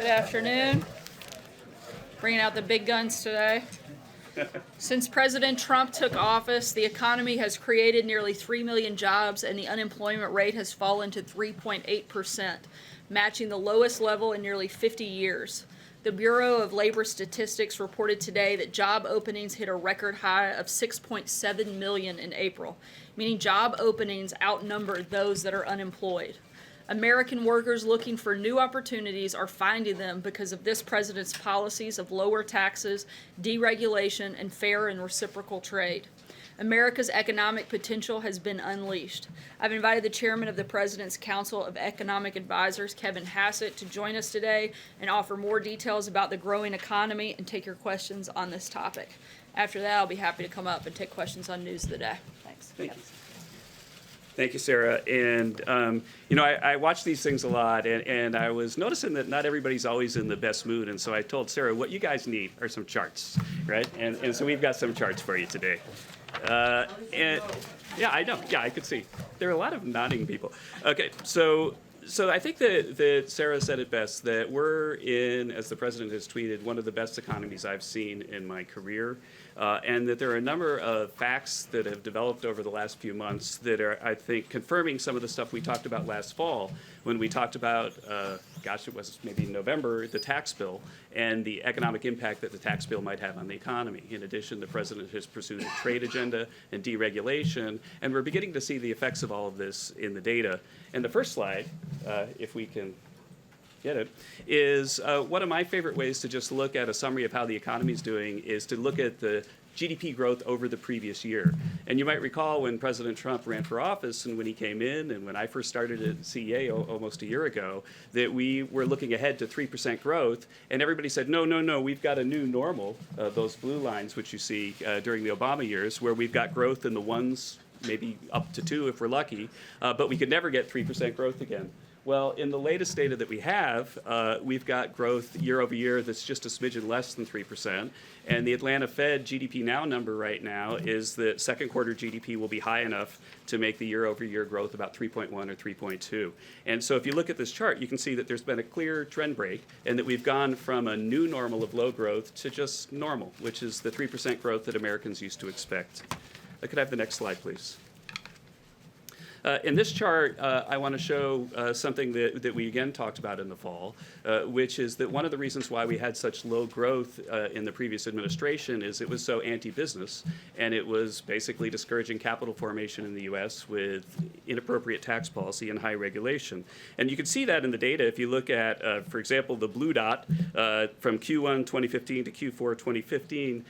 Good afternoon. Bringing out the big guns today. Since President Trump took office, the economy has created nearly 3 million jobs and the unemployment rate has fallen to 3.8%, matching the lowest level in nearly 50 years. The Bureau of Labor Statistics reported today that job openings hit a record high of 6.7 million in April, meaning job openings outnumber those that are unemployed. American workers looking for new opportunities are finding them because of this president's policies of lower taxes, deregulation, and fair and reciprocal trade. America's economic potential has been unleashed. I've invited the chairman of the President's Council of Economic Advisors, Kevin Hassett, to join us today and offer more details about the growing economy and take your questions on this topic. After that, I'll be happy to come up and take questions on news of the day. Thanks. Thank you. Thank you, Sarah. And, I watch these things a lot, and I was noticing that not everybody's always in the best mood. And so I told Sarah, what you guys need are some charts, right? And so we've got some charts for you today. And yeah, I know. Yeah, I could see. There are a lot of nodding people. Okay, so I think that Sarah said it best, that we're in, as the president has tweeted, one of the best economies I've seen in my career. And that there are a number of facts that have developed over the last few months that are, I think, confirming some of the stuff we talked about last fall when we talked about, it was maybe November, the tax bill and the economic impact that the tax bill might have on the economy. In addition, the president has pursued a trade agenda and deregulation, and we're beginning to see the effects of all of this in the data. And the first slide, if we can get it, is one of my favorite ways to just look at a summary of how the economy is doing is to look at the GDP growth over the previous year. And you might recall when President Trump ran for office and when he came in and when I first started at CEA almost a year ago, that we were looking ahead to 3% growth, and everybody said, no, we've got a new normal, those blue lines which you see during the Obama years, where we've got growth in the ones, maybe up to 2 if we're lucky, but we could never get 3% growth again. Well, in the latest data that we have, we've got growth year over year that's just a smidgen less than 3%. And the Atlanta Fed GDP Now number right now is that second quarter GDP will be high enough to make the year over year growth about 3.1 or 3.2. And so if you look at this chart, you can see that there's been a clear trend break and that we've gone from a new normal of low growth to just normal, which is the 3% growth that Americans used to expect. Could I have the next slide, please? In this chart, I want to show something that we again talked about in the fall, which is that one of the reasons why we had such low growth in the previous administration is it was so anti-business, and it was basically discouraging capital formation in the U.S. with inappropriate tax policy and high regulation. And you can see that in the data if you look at, for example, the blue dot from Q1 2015 to Q4 2015,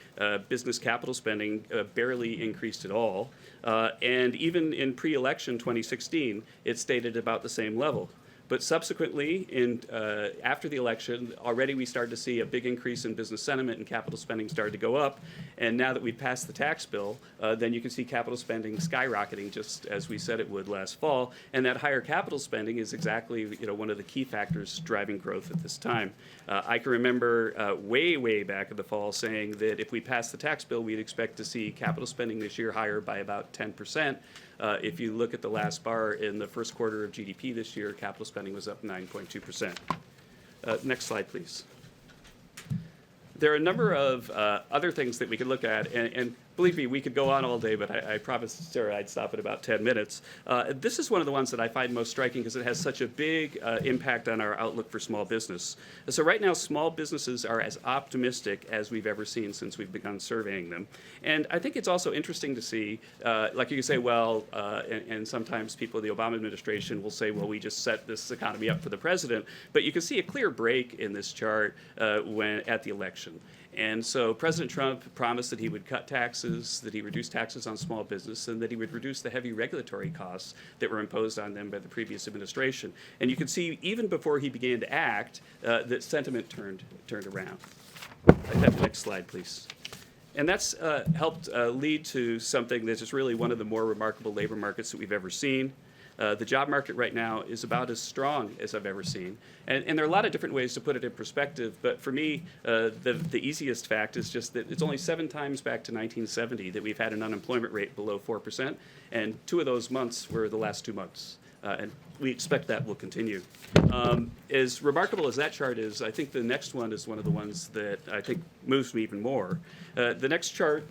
business capital spending barely increased at all. And even in pre-election 2016, it stayed at about the same level. But subsequently, after the election, already we started to see a big increase in business sentiment and capital spending started to go up. And now that we've passed the tax bill, then you can see capital spending skyrocketing just as we said it would last fall. And that higher capital spending is exactly one of the key factors driving growth at this time. I can remember way back in the fall saying that if we pass the tax bill, we'd expect to see capital spending this year higher by about 10%. If you look at the last bar in the first quarter of GDP this year, capital spending was up 9.2%. Next slide, please. There are a number of other things that we could look at, and believe me, we could go on all day, but I promised Sarah I'd stop at about 10 minutes. This is one of the ones that I find most striking because it has such a big impact on our outlook for small business. So right now, small businesses are as optimistic as we've ever seen since we've begun surveying them. And I think it's also interesting to see, like you can say, well, and sometimes people in the Obama administration will say, well, we just set this economy up for the president. But you can see a clear break in this chart at the election. And so President Trump promised that he would cut taxes, that he reduced taxes on small business, and that he would reduce the heavy regulatory costs that were imposed on them by the previous administration. And you can see even before he began to act, that sentiment turned around. I'd have the next slide, please. And that's helped lead to something that's just really one of the more remarkable labor markets that we've ever seen. The job market right now is about as strong as I've ever seen. And there are a lot of different ways to put it in perspective, but for me, the easiest fact is just that it's only 7 times back to 1970 that we've had an unemployment rate below 4%, and 2 of those months were the last 2 months. and we expect that will continue. As remarkable as that chart is, I think the next one is one of the ones that I think moves me even more. The next chart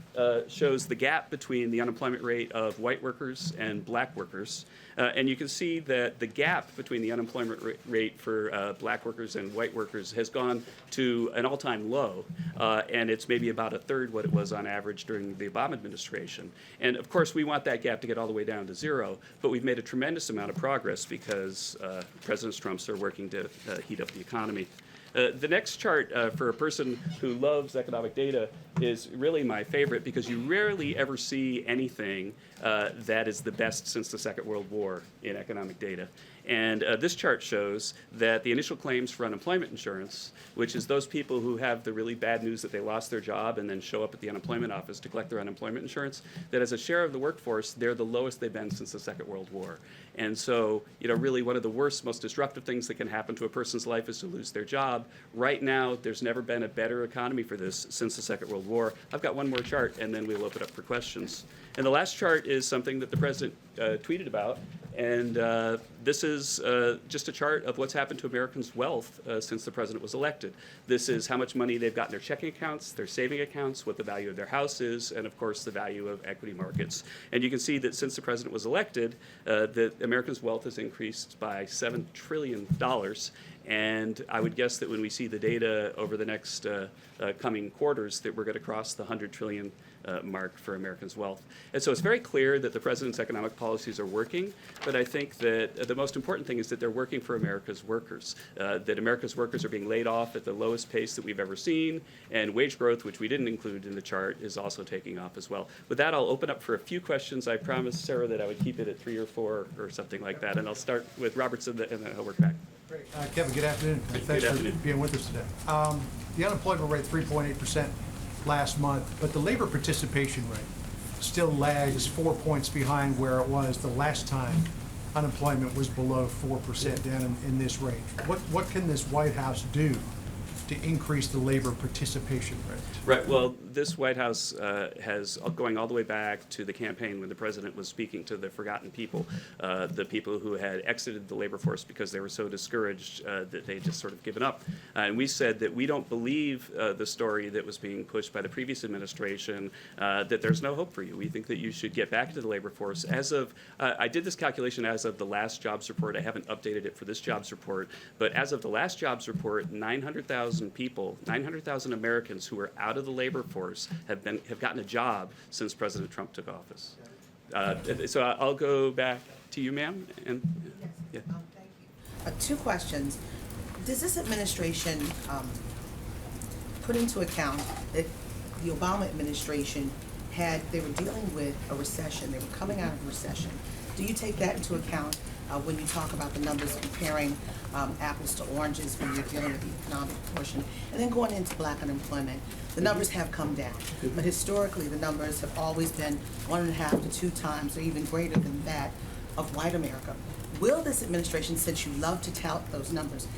shows the gap between the unemployment rate of white workers and black workers. And you can see that the gap between the unemployment rate for black workers and white workers has gone to an all-time low, and it's maybe about a third what it was on average during the Obama administration. And of course, we want that gap to get all the way down to zero, but we've made a tremendous amount of progress because President Trump's are working to heat up the economy. The next chart for a person who loves economic data is really my favorite because you rarely ever see anything that is the best since the Second World War in economic data. And this chart shows that the initial claims for unemployment insurance, which is those people who have the really bad news that they lost their job and then show up at the unemployment office to collect their unemployment insurance, that as a share of the workforce, they're the lowest they've been since the Second World War. And so, really one of the worst, most disruptive things that can happen to a person's life is to lose their job. Right now, there's never been a better economy for this since the Second World War. I've got one more chart, and then we'll open up for questions. And the last chart is something that the president tweeted about, and this is just a chart of what's happened to Americans' wealth since the president was elected. This is how much money they've got in their checking accounts, their saving accounts, what the value of their house is, and of course the value of equity markets. And you can see that since the president was elected, that Americans' wealth has increased by $7 trillion. And I would guess that when we see the data over the next coming quarters, that we're going to cross the 100 trillion mark for Americans' wealth. And so it's very clear that the president's economic policies are working, but I think that the most important thing is that they're working for America's workers, that America's workers are being laid off at the lowest pace that we've ever seen, and wage growth, which we didn't include in the chart, is also taking off as well. With that, I'll open up for a few questions. I promised Sarah that I would keep it at 3 or 4 or something like that, and I'll start with Robertson, and then I'll work back. Great. Kevin, good afternoon. Thanks for being with us today. The unemployment rate, 3.8% last month, but the labor participation rate still lags 4 points behind where it was the last time unemployment was below 4% down in this range. What can this White House do to increase the labor participation rate? Right. Well, this White House has, going all the way back to the campaign when the president was speaking to the forgotten people, the people who had exited the labor force because they were so discouraged that they just sort of given up. And we said that we don't believe the story that was being pushed by the previous administration, that there's no hope for you. We think that you should get back into the labor force. As of, I did this calculation as of the last jobs report. I haven't updated it for this jobs report, but as of the last jobs report, 900,000 people, 900,000 Americans who are out of the labor force have gotten a job since President Trump took office. So I'll go back to you, ma'am. And yes. Yeah. Thank you. 2 questions. Does this administration put into account that the Obama administration they were dealing with a recession, they were coming out of a recession? Do you take that into account when you talk about the numbers, comparing apples to oranges when you're dealing with the economic portion? And then going into black unemployment, the numbers have come down, but historically the numbers have always been 1.5 to 2 times or even greater than that of white America. Will this administration, since you love to tout those numbers,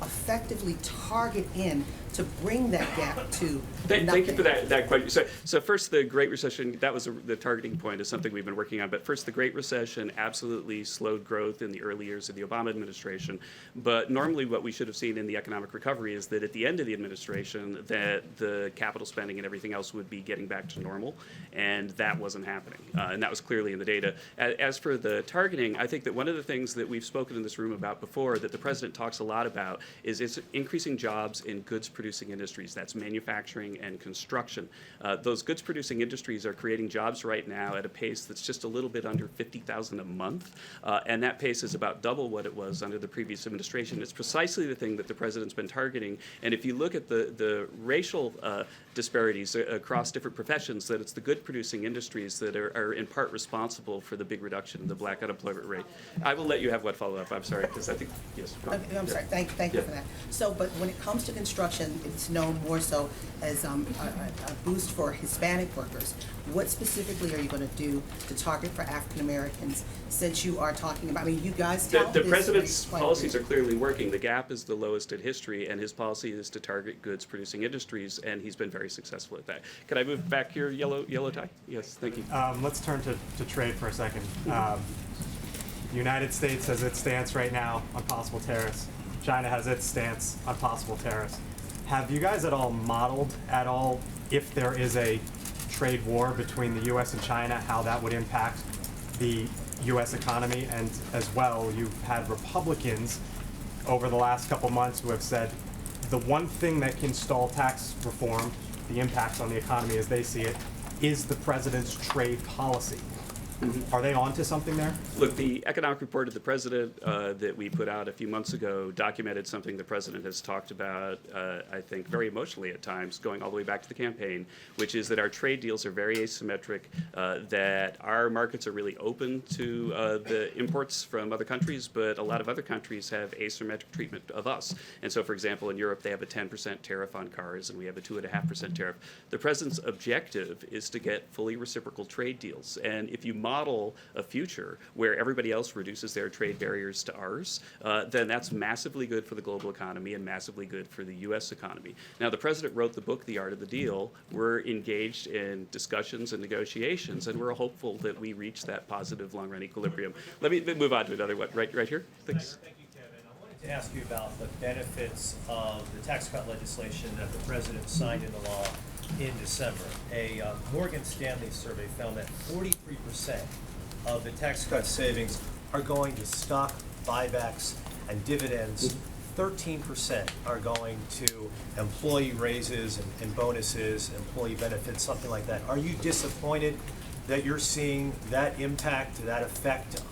effectively target in to bring that gap to nothing? Thank you for that question. So first, the Great Recession, that was the targeting point, is something we've been working on. But first, the Great Recession absolutely slowed growth in the early years of the Obama administration. But normally what we should have seen in the economic recovery is that at the end of the administration, that the capital spending and everything else would be getting back to normal. And that wasn't happening. And that was clearly in the data. As for the targeting, I think that one of the things that we've spoken in this room about before, that the president talks a lot about, is it's increasing jobs in goods-producing industries. That's manufacturing and construction. Those goods-producing industries are creating jobs right now at a pace that's just a little bit under 50,000 a month, and that pace is about double what it was under the previous administration. It's precisely the thing that the president's been targeting, and if you look at the racial disparities across different professions, that it's the good-producing industries that are in part responsible for the big reduction in the black unemployment rate. I will let you have one follow-up. I'm sorry, because I think, yes. I'm sorry. Thank you for that. So, but when it comes to construction, it's known more so as a boost for Hispanic workers. What specifically are you going to do to target for African Americans, since you are talking about, I mean, you guys tout the this president's quite policies are clearly working. The gap is the lowest in history, and his policy is to target goods-producing industries, and he's been very successful at that. Can I move back here, yellow tie? Yes, thank you. Let's turn to trade for a second. The United States has its stance right now on possible tariffs. China has its stance on possible tariffs. Have you guys at all modeled at all if there is a trade war between the U.S. and China, how that would impact the U.S. economy? And as well, you've had Republicans over the last couple months who have said the one thing that can stall tax reform, the impacts on the economy as they see it, is the president's trade policy. Are they onto something there? Look, the economic report of the president that we put out a few months ago documented something the president has talked about, I think, very emotionally at times, going all the way back to the campaign, which is that our trade deals are very asymmetric, that our markets are really open to the imports from other countries, but a lot of other countries have asymmetric treatment of us. And so, for example, in Europe, they have a 10% tariff on cars, and we have a 2.5% tariff. The president's objective is to get fully reciprocal trade deals. And if you model a future where everybody else reduces their trade barriers to ours, then that's massively good for the global economy and massively good for the U.S. economy. Now, the president wrote the book, The Art of the Deal. We're engaged in discussions and negotiations, and we're hopeful that we reach that positive long-run equilibrium. Let me move on to another one. Right here? Thanks. Thank you, Kevin. I wanted to ask you about the benefits of the tax cut legislation that the president signed into law in December. A Morgan Stanley survey found that 43% of the tax cut savings are going to stock buybacks and dividends. 13% are going to employee raises and bonuses, employee benefits, something like that. Are you disappointed that you're seeing that impact, that effect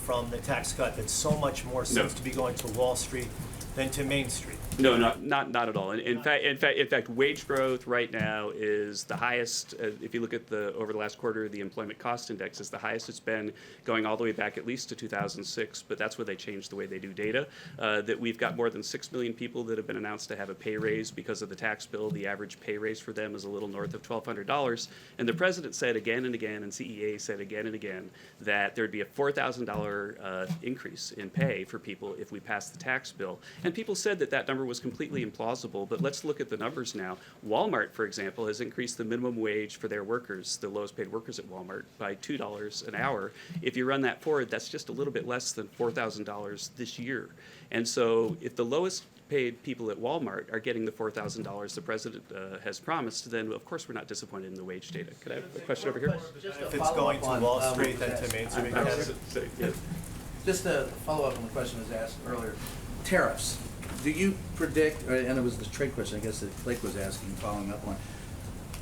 from the tax cut that so much more seems to be going to Wall Street than to Main Street? No, not at all. In fact, wage growth right now is the highest. If you look at over the last quarter, the employment cost index is the highest it's been, going all the way back at least to 2006. But that's where they changed the way they do data. That we've got more than 6 million people that have been announced to have a pay raise because of the tax bill. The average pay raise for them is a little north of $1,200. And the president said again and again, and CEA said again and again, that there'd be a $4,000 increase in pay for people if we passed the tax bill. And people said that number was completely implausible, but let's look at the numbers now. Walmart, for example, has increased the minimum wage for their workers, the lowest paid workers at Walmart, by $2 an hour. If you run that forward, that's just a little bit less than $4,000 this year. And so if the lowest paid people at Walmart are getting the $4,000 the president has promised, then of course we're not disappointed in the wage data. Could I have a question over here? If it's going to Wall Street than to Main Street, Kevin? Just to follow up on the question that was asked earlier, tariffs. Do you predict, and it was the trade question, I guess, that Blake was asking, following up on,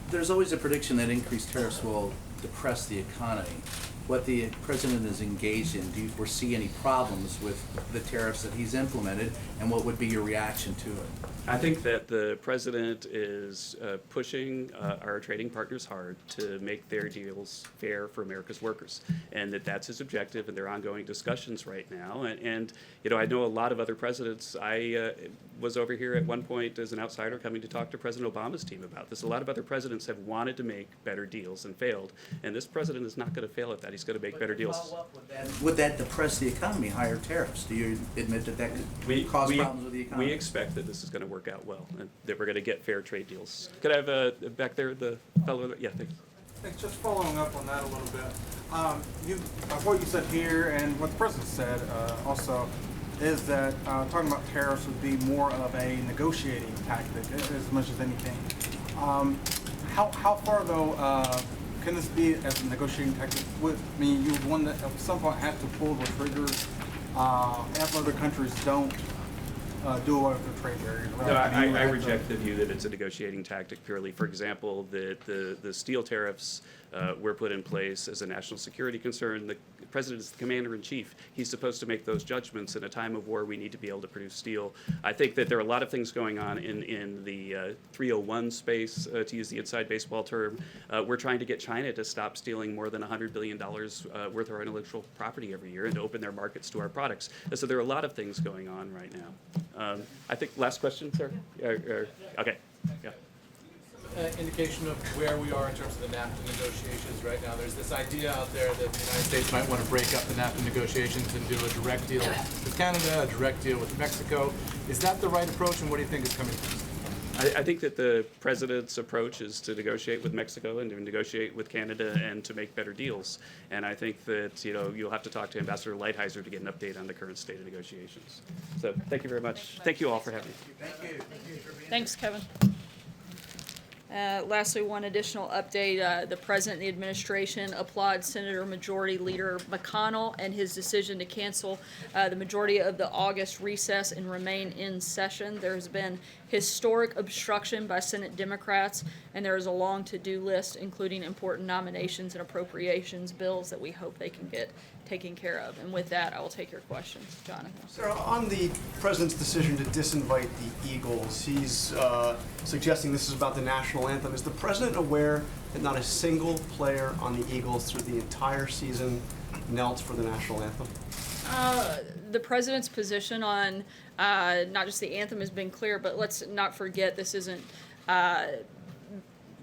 there's always a prediction that increased tariffs will depress the economy. What the president is engaged in, do you foresee any problems with the tariffs that he's implemented, and what would be your reaction to it? I think that the president is pushing our trading partners hard to make their deals fair for America's workers, and that's his objective, and there are ongoing discussions right now. And you know, I know a lot of other presidents. I was over here at one point as an outsider coming to talk to President Obama's team about this. A lot of other presidents have wanted to make better deals and failed, and this president is not going to fail at that. He's going to make better deals. Would that depress the economy, higher tariffs? Do you admit that could cause problems with the economy? We expect that this is going to work out well, and that we're going to get fair trade deals. Could I have back there the fellow? Yeah, thanks. Thanks. Just following up on that a little bit. What you said here and what the president said also is that talking about tariffs would be more of a negotiating tactic as much as anything. How far though can this be as a negotiating tactic? I mean, you one that at some point have to pull the trigger if other countries don't do away with the trade barriers. No, I reject the view that it's a negotiating tactic purely. For example, the steel tariffs were put in place as a national security concern. The president is the commander-in-chief. He's supposed to make those judgments. In a time of war, we need to be able to produce steel. I think that there are a lot of things going on in the 301 space, to use the inside baseball term. We're trying to get China to stop stealing more than $100 billion worth of our intellectual property every year and to open their markets to our products. So there are a lot of things going on right now. I think last question, sir? Okay. Yeah. Indication of where we are in terms of the NAFTA negotiations right now. There's this idea out there that the United States might want to break up the NAFTA negotiations and do a direct deal with Canada, a direct deal with Mexico. Is that the right approach, and what do you think is coming first? I think that the president's approach is to negotiate with Mexico and to negotiate with Canada and to make better deals. And I think that, you'll have to talk to Ambassador Lighthizer to get an update on the current state of negotiations. So thank you very much. Thank you all for having me. Thank you. Thanks, Kevin. Lastly, one additional update. The President and the administration applaud Senator Majority Leader McConnell and his decision to cancel the majority of the August recess and remain in session. There has been historic obstruction by Senate Democrats, and there is a long to-do list, including important nominations and appropriations bills that we hope they can get taken care of. And with that, I will take your questions. Jonathan. Sarah, on the president's decision to disinvite the Eagles, he's suggesting this is about the national anthem. Is the president aware that not a single player on the Eagles through the entire season knelt for the national anthem? The president's position on not just the anthem has been clear, but let's not forget this isn't.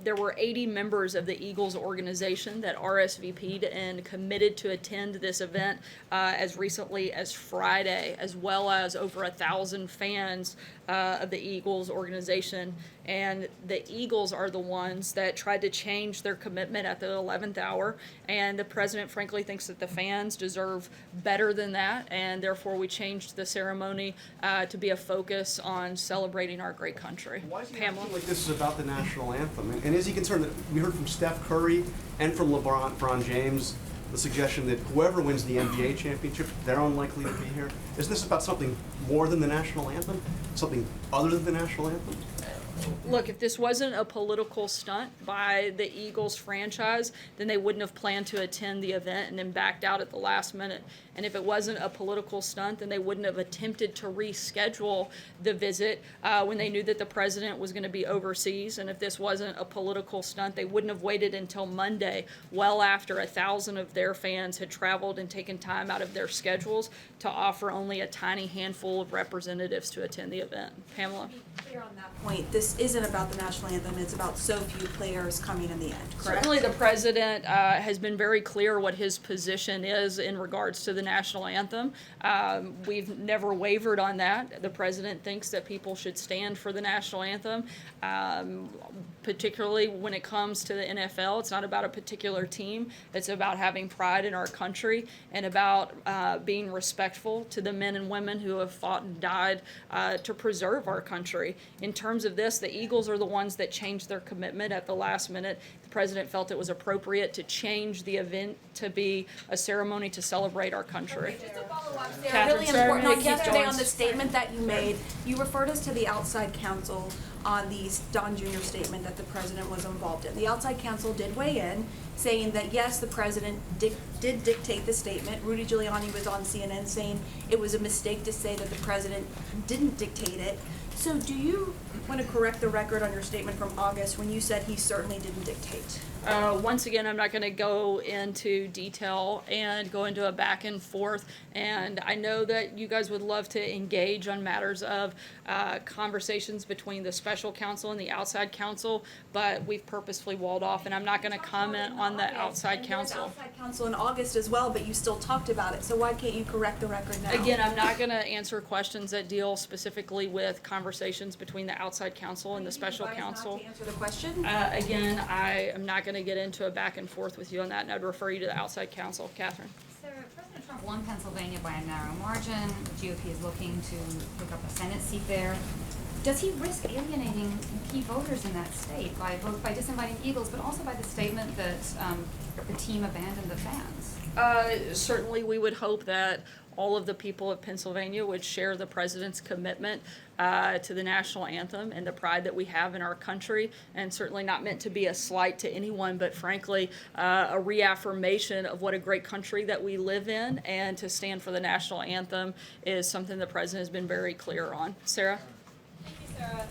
There were 80 members of the Eagles organization that RSVP'd and committed to attend this event as recently as Friday, as well as over 1,000 fans of the Eagles organization. And the Eagles are the ones that tried to change their commitment at the 11th hour. And the president, frankly, thinks that the fans deserve better than that. And therefore, we changed the ceremony to be a focus on celebrating our great country. Why is he Pamela? acting like this is about the national anthem? And is he concerned that we heard from Steph Curry and from LeBron James the suggestion that whoever wins the NBA championship, they're unlikely to be here? Is this about something more than the national anthem? Something other than the national anthem? Look, if this wasn't a political stunt by the Eagles franchise, then they wouldn't have planned to attend the event and then backed out at the last minute. And if it wasn't a political stunt, then they wouldn't have attempted to reschedule the visit when they knew that the president was going to be overseas. And if this wasn't a political stunt, they wouldn't have waited until Monday, well after 1,000 of their fans had traveled and taken time out of their schedules to offer only a tiny handful of representatives to attend the event. Pamela? To be clear on that point, this isn't about the national anthem, it's about so few players coming in the end, correct? Certainly the president has been very clear what his position is in regards to the national anthem. We've never wavered on that. The president thinks that people should stand for the national anthem, particularly when it comes to the NFL. It's not about a particular team. It's about having pride in our country and about being respectful to the men and women who have fought and died to preserve our country. In terms of this, the Eagles are the ones that changed their commitment at the last minute. The president felt it was appropriate to change the event to be a ceremony to celebrate our country. Just to follow up, Sarah, Catherine, really sorry, I'm important gonna on keep yesterday going. on the statement that you made, you referred us to the outside counsel on the Don Jr. statement that the president was involved in. The outside counsel did weigh in, saying that yes, the president did dictate the statement. Rudy Giuliani was on CNN saying it was a mistake to say that the president didn't dictate it. So do you want to correct the record on your statement from August when you said he certainly didn't dictate? Once again, I'm not going to go into detail and go into a back and forth. And I know that you guys would love to engage on matters of conversations between the special counsel and the outside counsel, but we've purposefully walled off, and I'm not going to comment on the outside counsel. Outside counsel in August as well, but you still talked about it. So why can't you correct the record now? Again, I'm not going to answer questions that deal specifically with conversations between the outside counsel and the special counsel. Not to answer the question? Again, I am not going to get into a back and forth with you on that, and I'd refer you to the outside counsel. Catherine. So President Trump won Pennsylvania by a narrow margin. The GOP is looking to pick up a Senate seat there. Does he risk alienating key voters in that state by both by disinviting Eagles, but also by the statement that the team abandoned the fans? Certainly, we would hope that all of the people of Pennsylvania would share the president's commitment to the national anthem and the pride that we have in our country, and certainly not meant to be a slight to anyone, but frankly, a reaffirmation of what a great country that we live in, and to stand for the national anthem is something the president has been very clear on. Sarah? Thank you, Sarah.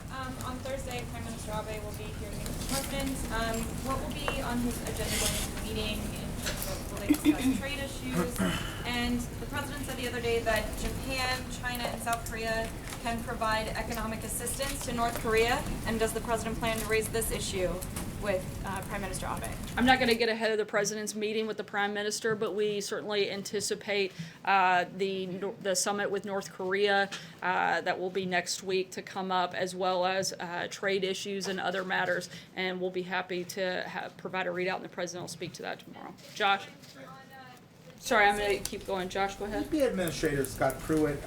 On Thursday, Prime Minister Abe will be hearing the president. What will be on his agenda going into the meeting in terms of will they discuss trade issues? And the president said the other day that Japan, China, and South Korea can provide economic assistance to North Korea. And does the president plan to raise this issue with Prime Minister Abe? I'm not going to get ahead of the president's meeting with the prime minister, but we certainly anticipate the summit with North Korea that will be next week to come up, as well as trade issues and other matters, and we'll be happy to provide a readout, and the president will speak to that tomorrow. Josh? Sorry, I'm going to keep going. Josh, go ahead. EPA Administrator Scott Pruitt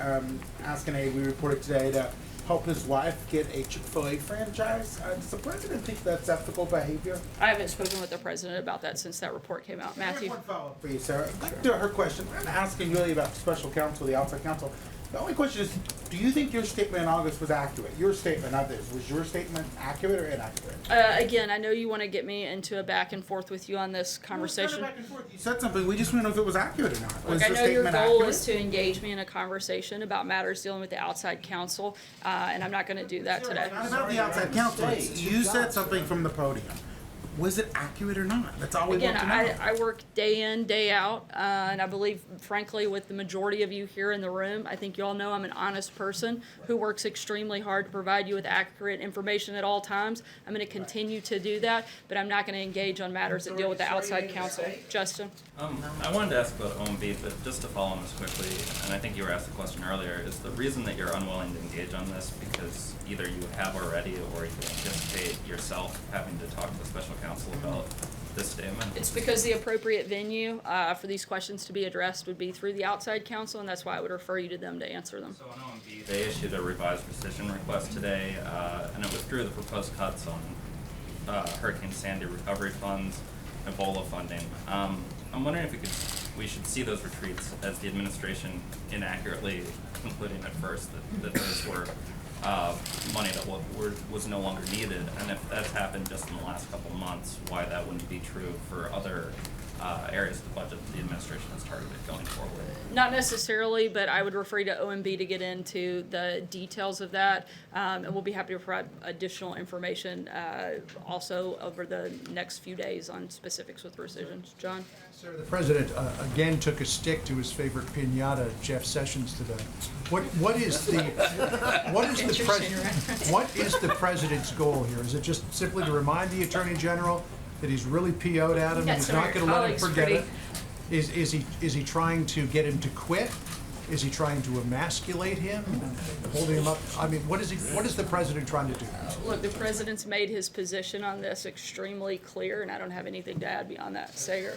asking we reported today to help his wife get a Chick-fil-A franchise. Does the president think that's ethical behavior? I haven't spoken with the president about that since that report came out. I have Matthew? one follow-up for you, Sarah. Back to her question. I'm asking really about the special counsel, the outside counsel. The only question is, do you think your statement in August was accurate? Your statement, not this. Was your statement accurate or inaccurate? Again, I know you want to get me into a back and forth with you on this conversation. Back and forth. You said something. We just want to know if it was accurate or not. Was Look, I the know your statement goal accurate? is to engage me in a conversation about matters dealing with the outside counsel, and I'm not going to do that today. Not about the outside counsel. You said something from the podium. Was it accurate or not? That's all we Again, want to know. I work day in, day out, and I believe, frankly, with the majority of you here in the room, I think you all know I'm an honest person who works extremely hard to provide you with accurate information at all times. I'm going to continue to do that, but I'm not going to engage on matters that deal with the outside counsel. Justin? I wanted to ask about OMB, but just to follow on this quickly, and I think you were asked the question earlier, is the reason that you're unwilling to engage on this because either you have already or you anticipate yourself having to talk to the special counsel about this statement? It's because the appropriate venue for these questions to be addressed would be through the outside counsel, and that's why I would refer you to them to answer them. So on OMB, they issued a revised rescission request today, and it withdrew the proposed cuts on Hurricane Sandy recovery funds, Ebola funding. I'm wondering if we should see those retreats as the administration inaccurately concluding at first that those were money that was no longer needed, and if that's happened just in the last couple months, why that wouldn't be true for other areas of the budget that the administration has targeted going forward. Not necessarily, but I would refer you to OMB to get into the details of that, and we'll be happy to provide additional information also over the next few days on specifics with rescissions. John? Sir, the president again took a stick to his favorite piñata, Jeff Sessions, today. What is the president's goal here? Is it just simply to remind the Attorney General that he's really PO'd at him and he's not going to let him forget it? Is he trying to get him to quit? Is he trying to emasculate him, holding him up? I mean, what is the president trying to do? Look, the president's made his position on this extremely clear, and I don't have anything to add beyond that. Sager,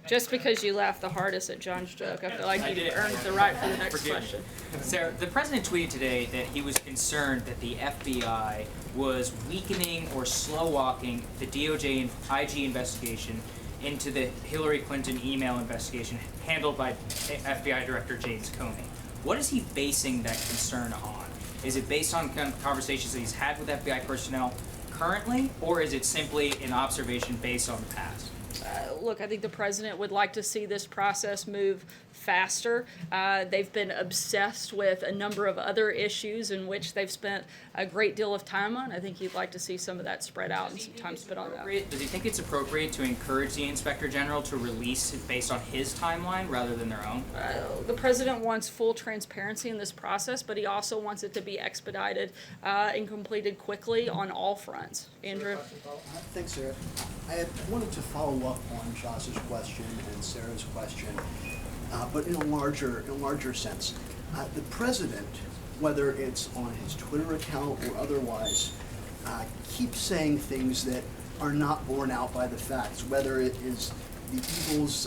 just because you laughed the hardest at John's joke, I feel like you earned the right for the next question. Sarah, the president tweeted today that he was concerned that the FBI was weakening or slow-walking the DOJ and IG investigation into the Hillary Clinton email investigation handled by FBI Director James Comey. What is he basing that concern on? Is it based on conversations that he's had with FBI personnel currently, or is it simply an observation based on the past? Look, I think the president would like to see this process move faster. They've been obsessed with a number of other issues in which they've spent a great deal of time on. I think he'd like to see some of that spread out and some time spent on that. Does he think it's appropriate to encourage the Inspector General to release it based on his timeline rather than their own? The president wants full transparency in this process, but he also wants it to be expedited and completed quickly on all fronts. Andrew? Thanks, Sarah. I wanted to follow up on Josh's question and Sarah's question, but in a larger sense. The president, whether it's on his Twitter account or otherwise, keeps saying things that are not borne out by the facts, whether it is the Eagles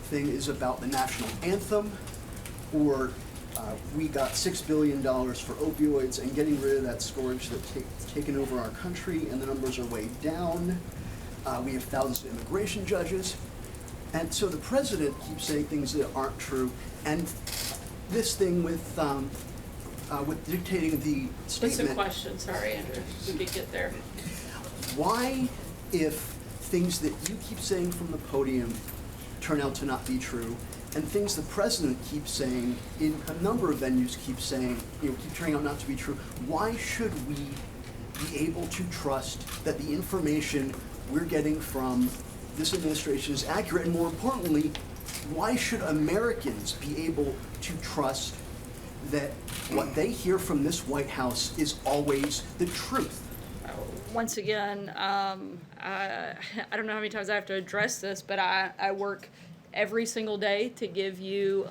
thing is about the national anthem, or we got $6 billion for opioids and getting rid of that scourge that's taken over our country, and the numbers are way down. We have thousands of immigration judges. And so the president keeps saying things that aren't true. And this thing with dictating the statement. What's the question? Sorry, Andrew. We could get there. Why, if things that you keep saying from the podium turn out to not be true, and things the president keeps saying in a number of venues keep turning out not to be true, why should we be able to trust that the information we're getting from this administration is accurate? And more importantly, why should Americans be able to trust that what they hear from this White House is always the truth? once again, I don't know how many times I have to address this, but I work every single day to give you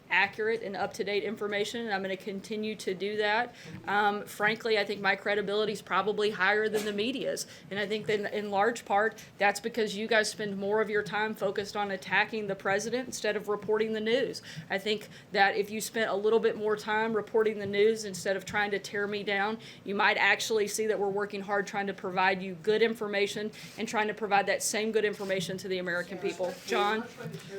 accurate and up-to-date information, and I'm going to continue to do that. Frankly, I think my credibility is probably higher than the media's, and I think that in large part that's because you guys spend more of your time focused on attacking the president instead of reporting the news. I think that if you spent a little bit more time reporting the news instead of trying to tear me down, you might actually see that we're working hard trying to provide you good information and trying to provide that same good information to the American people. John?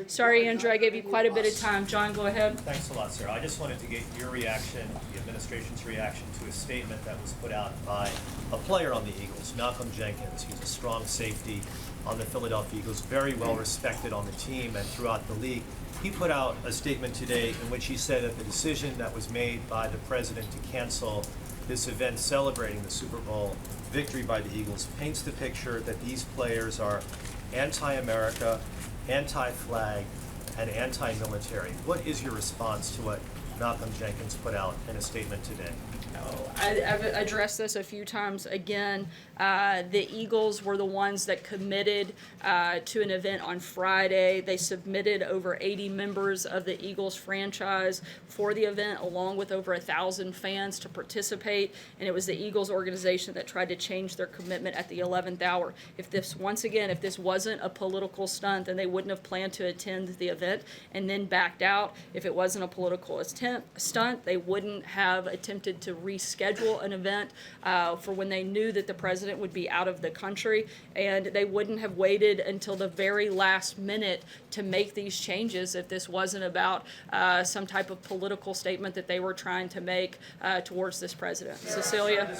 Sorry, Andrew, I gave you quite a bit of time. John, go ahead. Thanks a lot, Sarah. I just wanted to get your reaction, the administration's reaction to a statement that was put out by a player on the Eagles, Malcolm Jenkins. He's a strong safety on the Philadelphia Eagles, very well respected on the team and throughout the league. He put out a statement today in which he said that the decision that was made by the president to cancel this event celebrating the Super Bowl victory by the Eagles paints the picture that these players are anti-America, anti-flag, and anti-military. What is your response to what Malcolm Jenkins put out in a statement today? I've addressed this a few times. Again, the Eagles were the ones that committed to an event on Friday. They submitted over 80 members of the Eagles franchise for the event, along with over 1,000 fans to participate. And it was the Eagles organization that tried to change their commitment at the 11th hour. If this wasn't a political stunt, then they wouldn't have planned to attend the event and then backed out. If it wasn't a political stunt, they wouldn't have attempted to reschedule an event for when they knew that the president would be out of the country, and they wouldn't have waited until the very last minute to make these changes if this wasn't about some type of political statement that they were trying to make towards this president. Cecilia?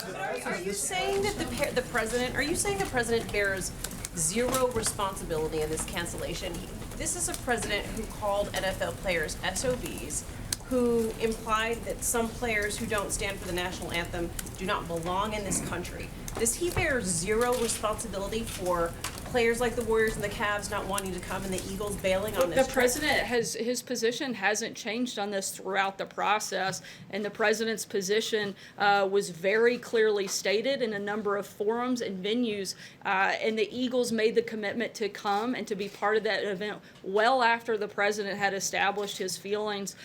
Are you saying that the president bears zero responsibility in this cancellation? This is a president who called NFL players SOBs, who implied that some players who don't stand for the national anthem do not belong in this country. Does he bear zero responsibility for players like the Warriors and the Cavs not wanting to come and the Eagles bailing on this? The president his position hasn't changed on this throughout the process, and the president's position was very clearly stated in a number of forums and venues, and the Eagles made the commitment to come and to be part of that event well after the president had established his feelings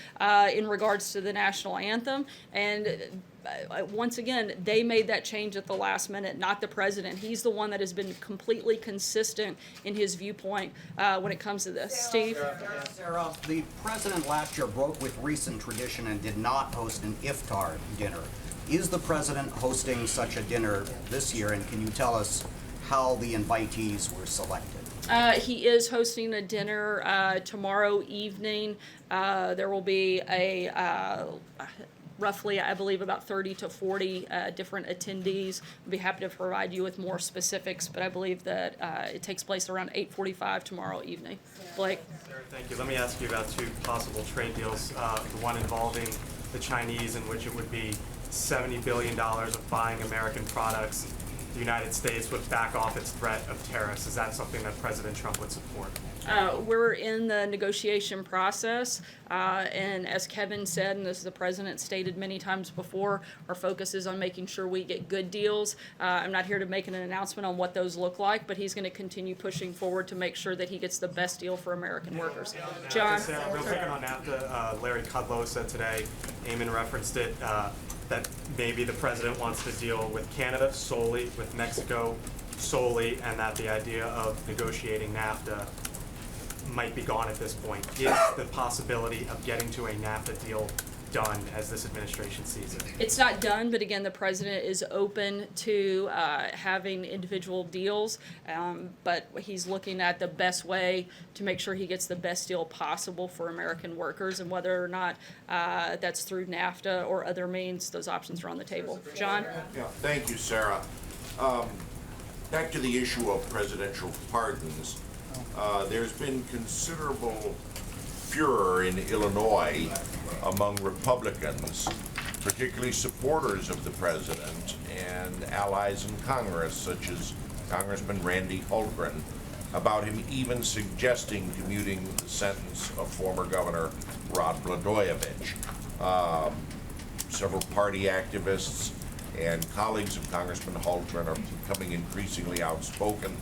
in regards to the national anthem. And once again, they made that change at the last minute, not the president. He's the one that has been completely consistent in his viewpoint when it comes to this. Steve? Sarah, the president last year broke with recent tradition and did not host an iftar dinner. Is the president hosting such a dinner this year, and can you tell us how the invitees were selected? He is hosting a dinner tomorrow evening. There will be roughly, I believe, about 30 to 40 different attendees. I'd be happy to provide you with more specifics, but I believe that it takes place around 8:45 tomorrow evening. Blake? Sarah, thank you. Let me ask you about two possible trade deals. The one involving the Chinese, in which it would be $70 billion of buying American products. The United States would back off its threat of tariffs. Is that something that President Trump would support? We're in the negotiation process, and as Kevin said, and as the president stated many times before, our focus is on making sure we get good deals. I'm not here to make an announcement on what those look like, but he's going to continue pushing forward to make sure that he gets the best deal for American workers. John? Real quick on NAFTA, Larry Kudlow said today, Eamon referenced it, that maybe the president wants to deal with Canada solely, with Mexico solely, and that the idea of negotiating NAFTA might be gone at this point. Is the possibility of getting to a NAFTA deal done as this administration sees it? It's not done, but again, the president is open to having individual deals, but he's looking at the best way to make sure he gets the best deal possible for American workers, and whether or not that's through NAFTA or other means, those options are on the table. John? Yeah, thank you, Sarah. Back to the issue of presidential pardons. There's been considerable furor in Illinois among Republicans, particularly supporters of the president and allies in Congress, such as Congressman Randy Hultgren, about him even suggesting commuting the sentence of former Governor Rod Blagojevich. Several party activists and colleagues of Congressman Hultgren are becoming increasingly outspoken.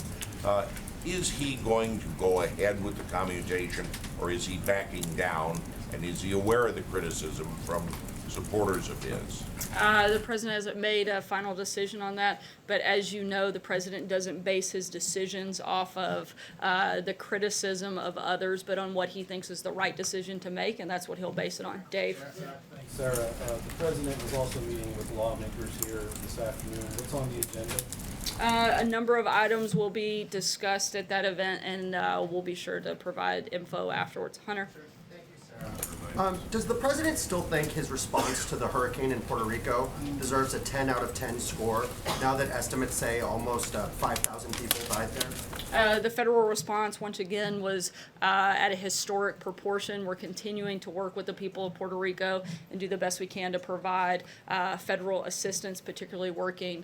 Is he going to go ahead with the commutation, or is he backing down, and is he aware of the criticism from supporters of his? The president hasn't made a final decision on that, but as you know, the president doesn't base his decisions off of the criticism of others, but on what he thinks is the right decision to make, and that's what he'll base it on. Dave? Sarah, the president is also meeting with lawmakers here this afternoon. What's on the agenda? A number of items will be discussed at that event, and we'll be sure to provide info afterwards. Hunter? Does the president still think his response to the hurricane in Puerto Rico deserves a 10 out of 10 score, now that estimates say almost 5,000 people died there? The federal response, once again, was at a historic proportion. We're continuing to work with the people of Puerto Rico and do the best we can to provide federal assistance, particularly working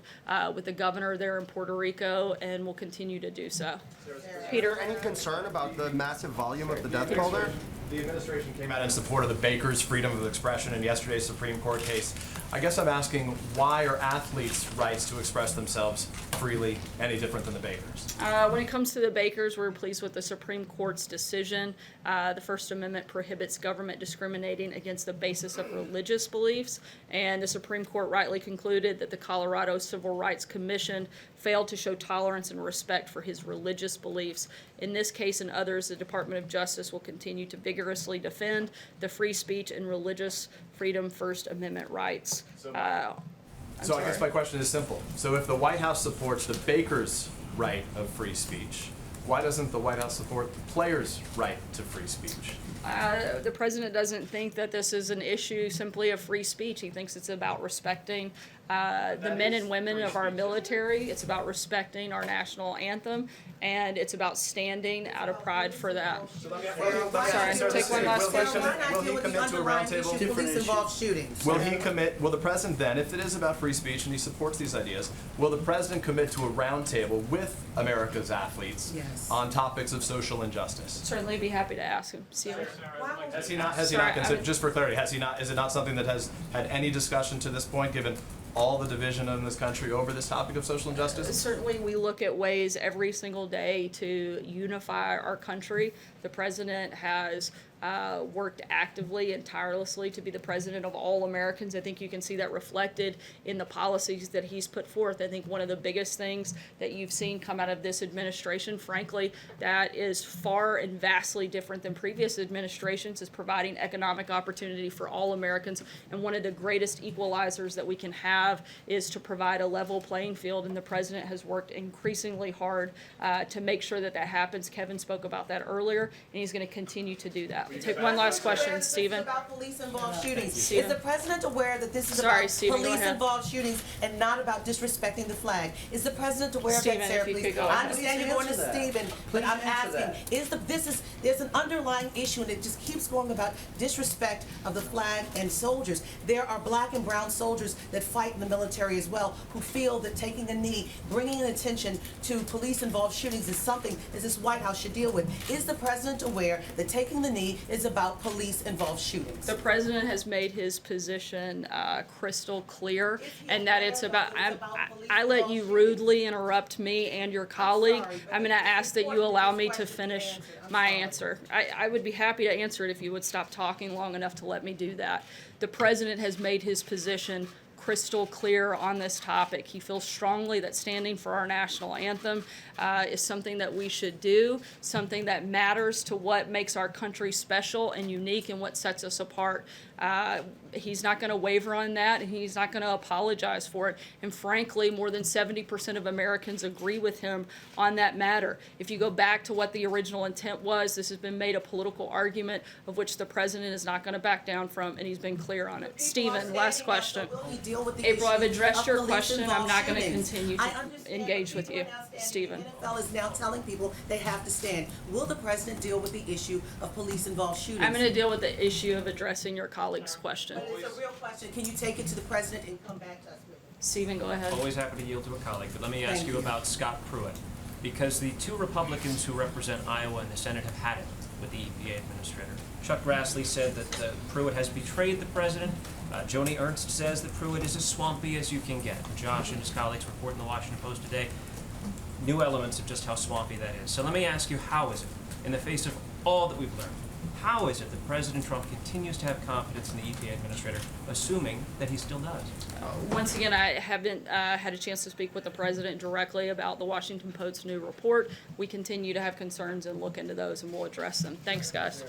with the governor there in Puerto Rico, and we'll continue to do so. Peter? Any concern about the massive volume of the death toll there? The administration came out in support of the bakers' freedom of expression in yesterday's Supreme Court case. I guess I'm asking, why are athletes' rights to express themselves freely any different than the bakers? When it comes to the bakers, we're pleased with the Supreme Court's decision. The First Amendment prohibits government discriminating against the basis of religious beliefs, and the Supreme Court rightly concluded that the Colorado Civil Rights Commission failed to show tolerance and respect for his religious beliefs. In this case and others, the Department of Justice will continue to vigorously defend the free speech and religious freedom First Amendment rights. So I guess my question is simple. So if the White House supports the bakers' right of free speech, why doesn't the White House support the players' right to free speech? The president doesn't think that this is an issue simply of free speech. He thinks it's about respecting the men and women of our military. It's about respecting our national anthem, and it's about standing out of pride for that. Sorry, take one last question. Will he commit to a roundtable? Police-involved shootings. Will the president then, if it is about free speech and he supports these ideas, will the president commit to a roundtable with America's athletes on topics of social injustice? Certainly be happy to ask him. Steven? Has he not considered, just for clarity, is it not something that has had any discussion to this point, given all the division in this country over this topic of social injustice? Certainly, we look at ways every single day to unify our country. The president has worked actively and tirelessly to be the president of all Americans. I think you can see that reflected in the policies that he's put forth. I think one of the biggest things that you've seen come out of this administration, frankly, that is far and vastly different than previous administrations, is providing economic opportunity for all Americans. And one of the greatest equalizers that we can have is to provide a level playing field, and the president has worked increasingly hard to make sure that that happens. Kevin spoke about that earlier, and he's going to continue to do that. We'll take one last question, Stephen. About police-involved shootings. Stephen. Is the president aware that this is about police-involved shootings and not about disrespecting the flag? Is the president aware Stephen, of that, Sarah, if you please? could go I ahead. understand you're going to Stephen, but I'm asking, there's an underlying issue, and it just keeps going about disrespect of the flag and soldiers. There are black and brown soldiers that fight in the military as well, who feel that taking a knee, bringing attention to police-involved shootings is something that this White House should deal with. Is the president aware that taking the knee is about police-involved shootings? The president has made his position crystal clear, and that it's about, I let you rudely interrupt me and your colleague. I'm going to ask that you allow me to finish my answer. I would be happy to answer it if you would stop talking long enough to let me do that. The president has made his position crystal clear on this topic. He feels strongly that standing for our national anthem is something that we should do, something that matters to what makes our country special and unique and what sets us apart. He's not going to waver on that, and he's not going to apologize for it. And frankly, more than 70% of Americans agree with him on that matter. If you go back to what the original intent was, this has been made a political argument of which the president is not going to back down from, and he's been clear on it. Stephen, last question. April, I've addressed your question. I'm not going to continue to engage with you. Stephen. The NFL is now telling people they have to stand. Will the president deal with the issue of police-involved shootings? I'm going to deal with the issue of addressing your colleague's question. But it's a real question. Can you take it to the president and come back to us with it? Stephen, go ahead. Always happy to yield to a colleague, but let me ask you about Scott Pruitt. Because the two Republicans who represent Iowa in the Senate have had it with the EPA administrator. Chuck Grassley said that Pruitt has betrayed the president Joni Ernst says that Pruitt is as swampy as you can get. Josh and his colleagues report in the Washington Post today new elements of just how swampy that is. So let me ask you, how is it, in the face of all that we've learned, how is it that President Trump continues to have confidence in the EPA administrator, assuming that he still does? Once again, I haven't had a chance to speak with the president directly about the Washington Post's new report. We continue to have concerns and look into those, and we'll address them. Thanks, guys.